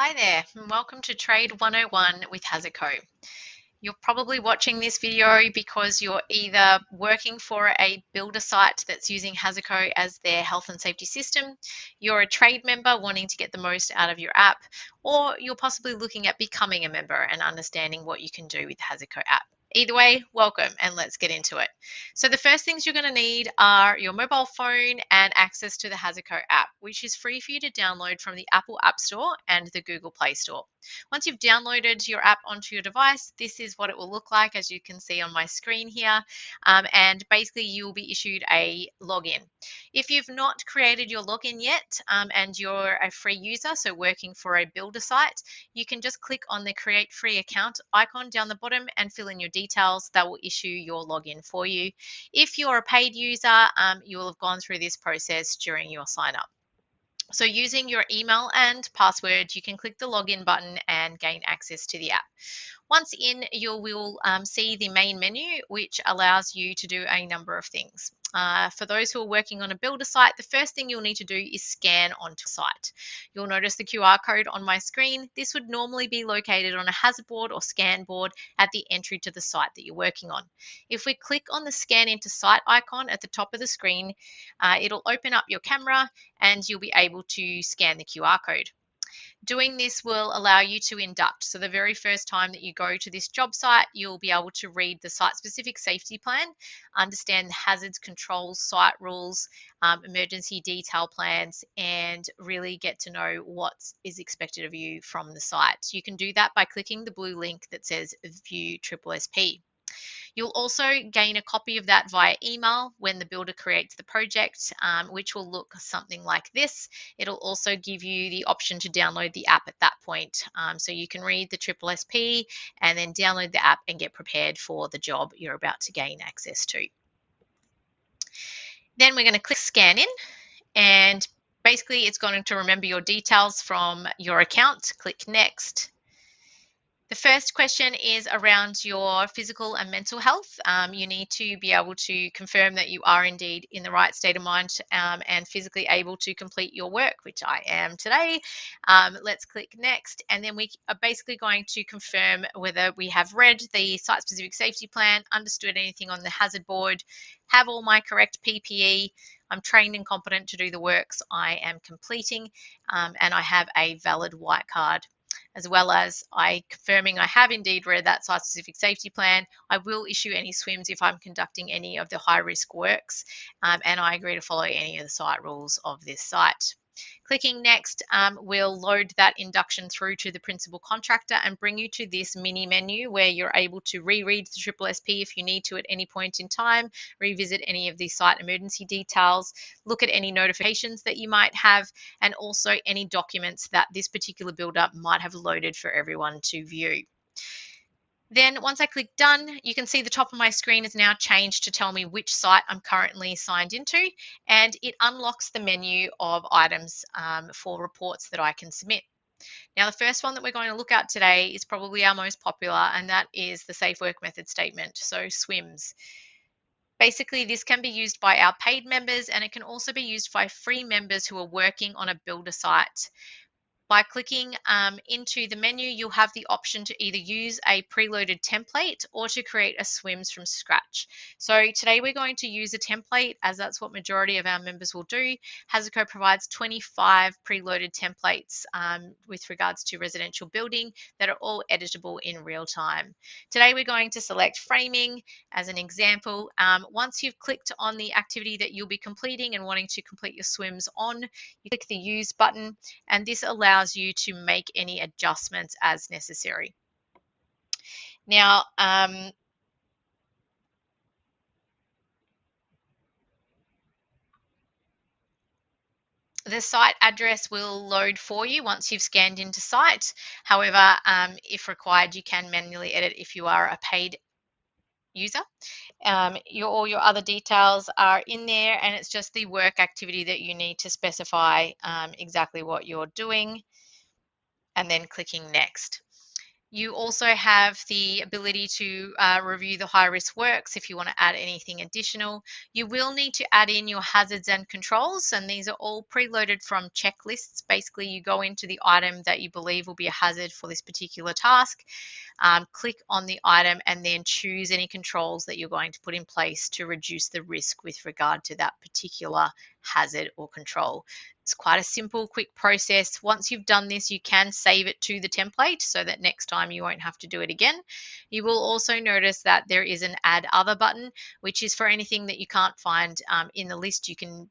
Hi there, and welcome to Trade 101 with HazardCo. You're probably watching this video because you're either working for a builder site that's using HazardCo as their health and safety system, you're a trade member wanting to get the most out of your app, or you're possibly looking at becoming a member and understanding what you can do with the HazardCo app. Either way, welcome and let's get into it. So the first things you're going to need are your mobile phone and access to the HazardCo app, which is free for you to download from the Apple App Store and the Google Play Store. Once you've downloaded your app onto your device, this is what it will look like, as you can see on my screen here. And basically you will be issued a login. If you've not created your login yet and you're a free user, so working for a builder site, you can just click on the create free account icon down the bottom and fill in your details. That will issue your login for you. If you're a paid user, you will have gone through this process during your sign up. So using your email and password, you can click the login button and gain access to the app. Once in, you will see the main menu, which allows you to do a number of things. For those who are working on a builder site, the first thing you'll need to do is scan onto the site. You'll notice the QR code on my screen. This would normally be located on a hazard board or scan board at the entry to the site that you're working on. If we click on the scan into site icon at the top of the screen, it'll open up your camera and you'll be able to scan the QR code. Doing this will allow you to induct. So the very first time that you go to this job site, you'll be able to read the site-specific safety plan, understand the hazards, controls, site rules, emergency detail plans, and really get to know what is expected of you from the site. You can do that by clicking the blue link that says View SSSP. You'll also gain a copy of that via email when the builder creates the project, which will look something like this. It'll also give you the option to download the app at that point. So you can read the SSSP and then download the app and get prepared for the job you're about to gain access to. Then we're going to click scan in, and basically it's going to remember your details from your account. Click next. The first question is around your physical and mental health. You need to be able to confirm that you are indeed in the right state of mind and physically able to complete your work, which I am today. Let's click next, and then we are basically going to confirm whether we have read the site-specific safety plan, understood anything on the hazard board, have all my correct PPE, I'm trained and competent to do the works I am completing, and I have a valid white card. As well as confirming I have indeed read that site-specific safety plan. I will issue any swims if I'm conducting any of the high-risk works, and I agree to follow any of the site rules of this site. Clicking next will load that induction through to the principal contractor and bring you to this mini menu where you're able to reread the SSSP if you need to at any point in time, revisit any of the site emergency details, look at any notifications that you might have, and also any documents that this particular builder might have loaded for everyone to view. Then once I click done, you can see the top of my screen is now changed to tell me which site I'm currently signed into, and it unlocks the menu of items for reports that I can submit. Now, the first one that we're going to look at today is probably our most popular, and that is the Safe Work Method Statement, so SWMS. Basically, this can be used by our paid members, and it can also be used by free members who are working on a builder site. By clicking into the menu, you'll have the option to either use a preloaded template or to create a SWMS from scratch. So today we're going to use a template, as that's what majority of our members will do. HazardCo provides 25 preloaded templates with regards to residential building that are all editable in real time. Today we're going to select framing as an example. Once you've clicked on the activity that you'll be completing and wanting to complete your SWMS on, you click the use button, and this allows you to make any adjustments as necessary. Now, the site address will load for you once you've scanned into site. However, if required, you can manually edit if you are a paid user. All your other details are in there, and it's just the work activity that you need to specify exactly what you're doing, and then clicking next. You also have the ability to review the high risk works if you want to add anything additional. You will need to add in your hazards and controls, and these are all preloaded from checklists. Basically, you go into the item that you believe will be a hazard for this particular task, click on the item, and then choose any controls that you're going to put in place to reduce the risk with regard to that particular hazard or control. It's quite a simple, quick process. Once you've done this, you can save it to the template so that next time you won't have to do it again. You will also notice that there is an Add Other button, which is for anything that you can't find in the list. You can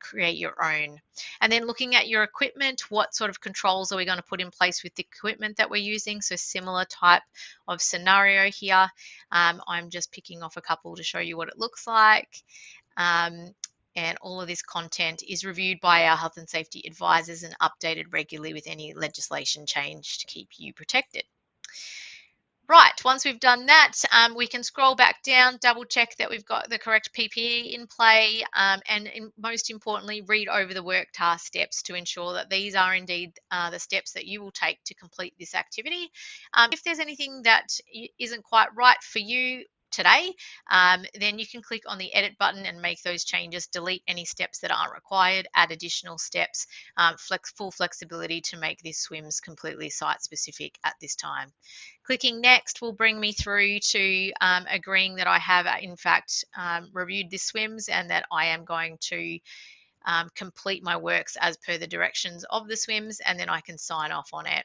create your own. And then looking at your equipment, what sort of controls are we going to put in place with the equipment that we're using? So similar type of scenario here. I'm just picking off a couple to show you what it looks like. And all of this content is reviewed by our health and safety advisors and updated regularly with any legislation change to keep you protected. Right, once we've done that, we can scroll back down, double check that we've got the correct PPE in play, and most importantly, read over the work task steps to ensure that these are indeed the steps that you will take to complete this activity. If there's anything that isn't quite right for you today, then you can click on the edit button and make those changes, delete any steps that aren't required, add additional steps, full flexibility to make these swims completely site specific at this time. Clicking next will bring me through to agreeing that I have in fact reviewed the swims and that I am going to complete my works as per the directions of the swims, and then I can sign off on it.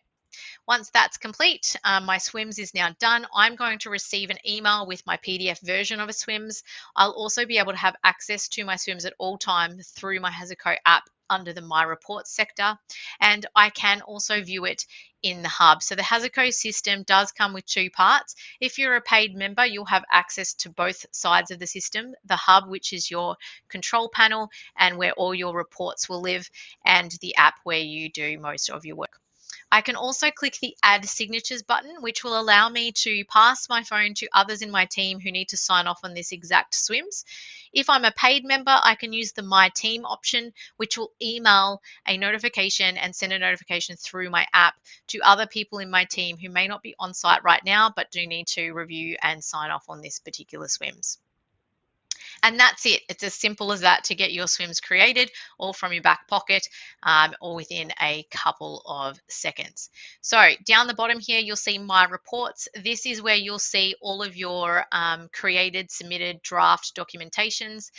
Once that's complete, my swims is now done. I'm going to receive an email with my PDF version of a swims. I'll also be able to have access to my swims at all times through my HazardCo app under the My Reports sector, and I can also view it in the hub. So the HazardCo system does come with two parts. If you're a paid member, you'll have access to both sides of the system, the hub, which is your control panel and where all your reports will live, and the app where you do most of your work. I can also click the Add Signatures button, which will allow me to pass my phone to others in my team who need to sign off on this exact swims. If I'm a paid member, I can use the My Team option, which will email a notification and send a notification through my app to other people in my team who may not be on site right now, but do need to review and sign off on this particular swims. And that's it. It's as simple as that to get your swims created, all from your back pocket, or within a couple of seconds. So down the bottom here, you'll see My Reports. This is where you'll see all of your created, submitted draft documentations,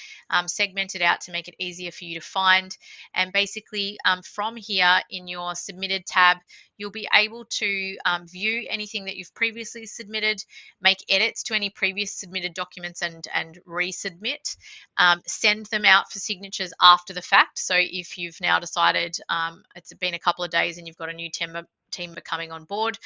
segmented out to make it easier for you to find. And basically from here in your Submitted tab, you'll be able to view anything that you've previously submitted, make edits to any previous submitted documents and resubmit, send them out for signatures after the fact. So if you've now decided it's been a couple of days and you've got a new team coming on board,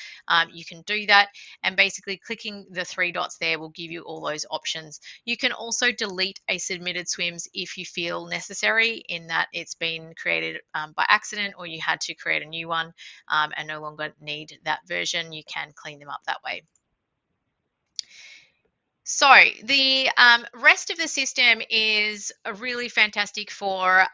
you can do that, and basically clicking the three dots there will give you all those options. You can also delete a submitted swims if you feel necessary, in that it's been created by accident or you had to create a new one and no longer need that version. You can clean them up that way. So the rest of the system is really fantastic for,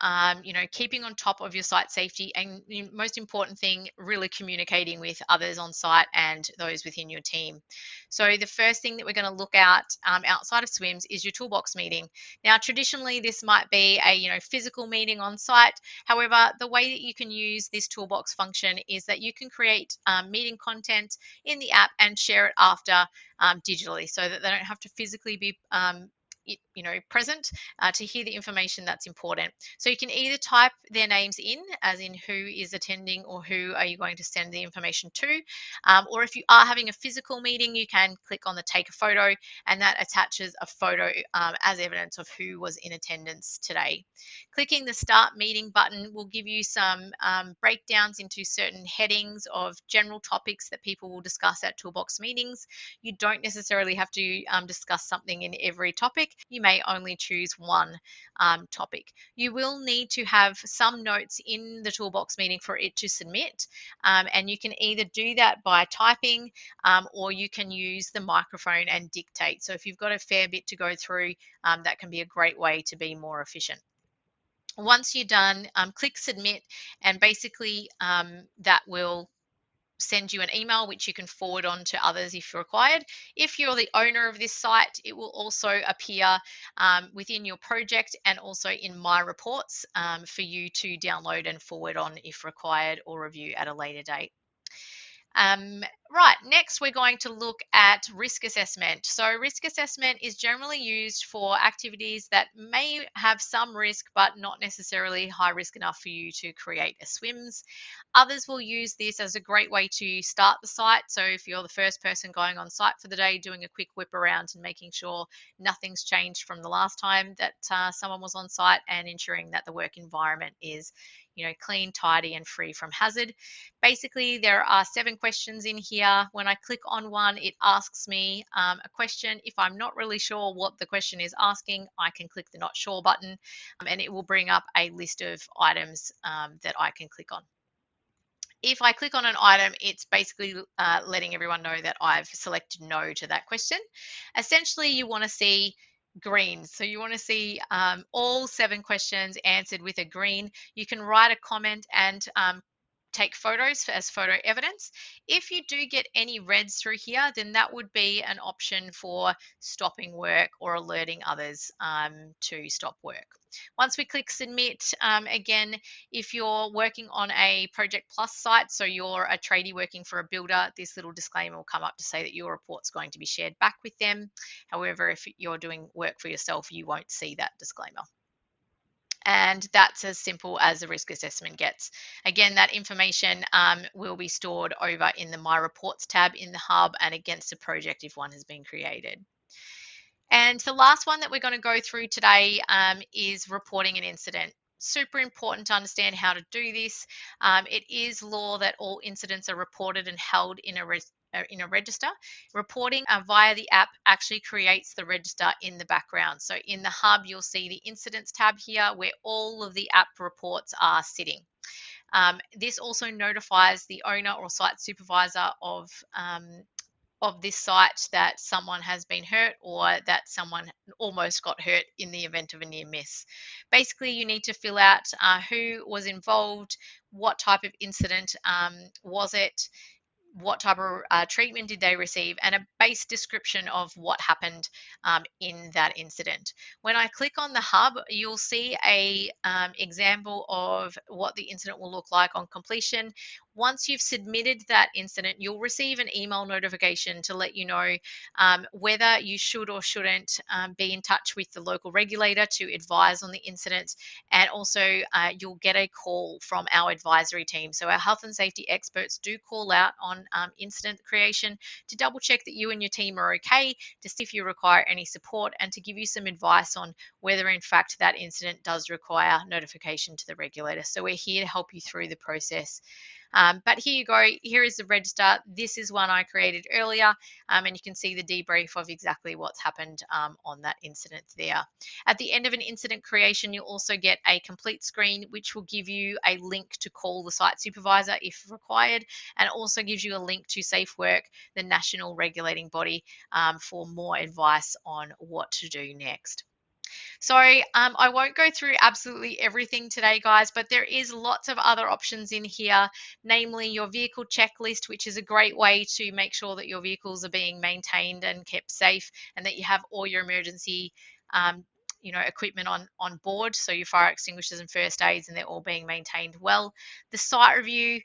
keeping on top of your site safety, and the most important thing, really communicating with others on site and those within your team. So the first thing that we're going to look at outside of swims is your toolbox meeting. Now, traditionally, this might be a physical meeting on site. However, the way that you can use this toolbox function is that you can create meeting content in the app and share it after digitally, so that they don't have to physically be present to hear the information that's important. So you can either type their names in, as in who is attending or who are you going to send the information to, or if you are having a physical meeting, you can click on the take a photo, and that attaches a photo as evidence of who was in attendance today. Clicking the start meeting button will give you some breakdowns into certain headings of general topics that people will discuss at Toolbox meetings. You don't necessarily have to discuss something in every topic. You may only choose one topic. You will need to have some notes in the Toolbox meeting for it to submit, and you can either do that by typing or you can use the microphone and dictate. So if you've got a fair bit to go through, that can be a great way to be more efficient. Once you're done, click submit, and basically that will send you an email which you can forward on to others if required. If you're the owner of this site, it will also appear within your project and also in My Reports for you to download and forward on if required or review at a later date. Right, next we're going to look at risk assessment. So risk assessment is generally used for activities that may have some risk but not necessarily high risk enough for you to create a SWIMS. Others will use this as a great way to start the site. So if you're the first person going on site for the day, doing a quick whip around and making sure nothing's changed from the last time that someone was on site, and ensuring that the work environment is, clean, tidy, and free from hazard. Basically, there are 7 questions in here. When I click on one, it asks me a question. If I'm not really sure what the question is asking, I can click the not sure button, and it will bring up a list of items that I can click on. If I click on an item, it's basically letting everyone know that I've selected no to that question. Essentially, you want to see green. So you want to see all 7 questions answered with a green. You can write a comment and take photos as photo evidence. If you do get any reds through here, then that would be an option for stopping work or alerting others to stop work. Once we click submit, again, if you're working on a Project Plus site, so you're a tradie working for a builder, this little disclaimer will come up to say that your report's going to be shared back with them. However, if you're doing work for yourself, you won't see that disclaimer. And that's as simple as the risk assessment gets. Again, that information will be stored over in the My Reports tab in the hub and against a project if one has been created. And the last one that we're going to go through today is reporting an incident. Super important to understand how to do this. It is law that all incidents are reported and held in a register. Reporting via the app actually creates the register in the background. So in the hub, you'll see the incidents tab here where all of the app reports are sitting. This also notifies the owner or site supervisor of this site that someone has been hurt or that someone almost got hurt in the event of a near miss. Basically, you need to fill out who was involved, what type of incident was it, what type of treatment did they receive, and a base description of what happened in that incident. When I click on the hub, you'll see a example of what the incident will look like on completion. Once you've submitted that incident, you'll receive an email notification to let you know whether you should or shouldn't be in touch with the local regulator to advise on the incident. And also you'll get a call from our advisory team. So our health and safety experts do call out on incident creation to double check that you and your team are okay, to see if you require any support, and to give you some advice on whether in fact that incident does require notification to the regulator. So we're here to help you through the process. But here you go. Here is the register. This is one I created earlier, and you can see the debrief of exactly what's happened on that incident there. At the end of an incident creation, you'll also get a complete screen, which will give you a link to call the site supervisor if required, and also gives you a link to Safe Work, the national regulating body, for more advice on what to do next. So I won't go through absolutely everything today, guys, but there is lots of other options in here, namely your vehicle checklist, which is a great way to make sure that your vehicles are being maintained and kept safe, and that you have all your emergency equipment on board, so your fire extinguishers and first aids, and they're all being maintained well. The site review,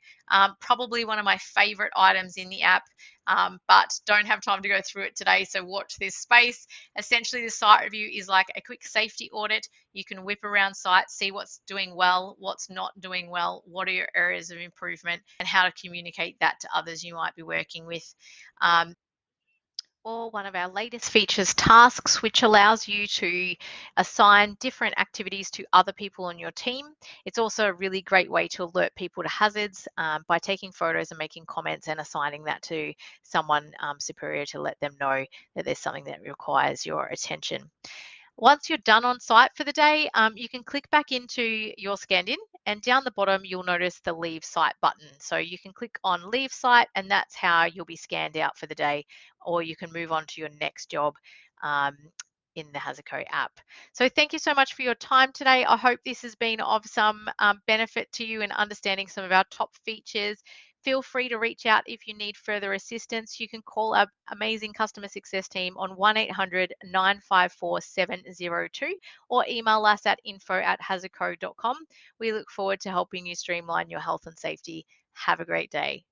probably one of my favorite items in the app, but don't have time to go through it today, so watch this space. Essentially, the site review is like a quick safety audit. You can whip around sites, see what's doing well, what's not doing well, what are your areas of improvement, and how to communicate that to others you might be working with. Or one of our latest features, tasks, which allows you to assign different activities to other people on your team. It's also a really great way to alert people to hazards by taking photos and making comments and assigning that to someone superior to let them know that there's something that requires your attention. Once you're done on site for the day, you can click back into your scanned in, and down the bottom you'll notice the leave site button. So you can click on leave site, and that's how you'll be scanned out for the day, or you can move on to your next job in the HazardCo app. So thank you so much for your time today. I hope this has been of some benefit to you in understanding some of our top features. Feel free to reach out if you need further assistance. You can call our amazing customer success team on 1-800-954-702 or email us at info@hazardco.com. We look forward to helping you streamline your health and safety. Have a great day.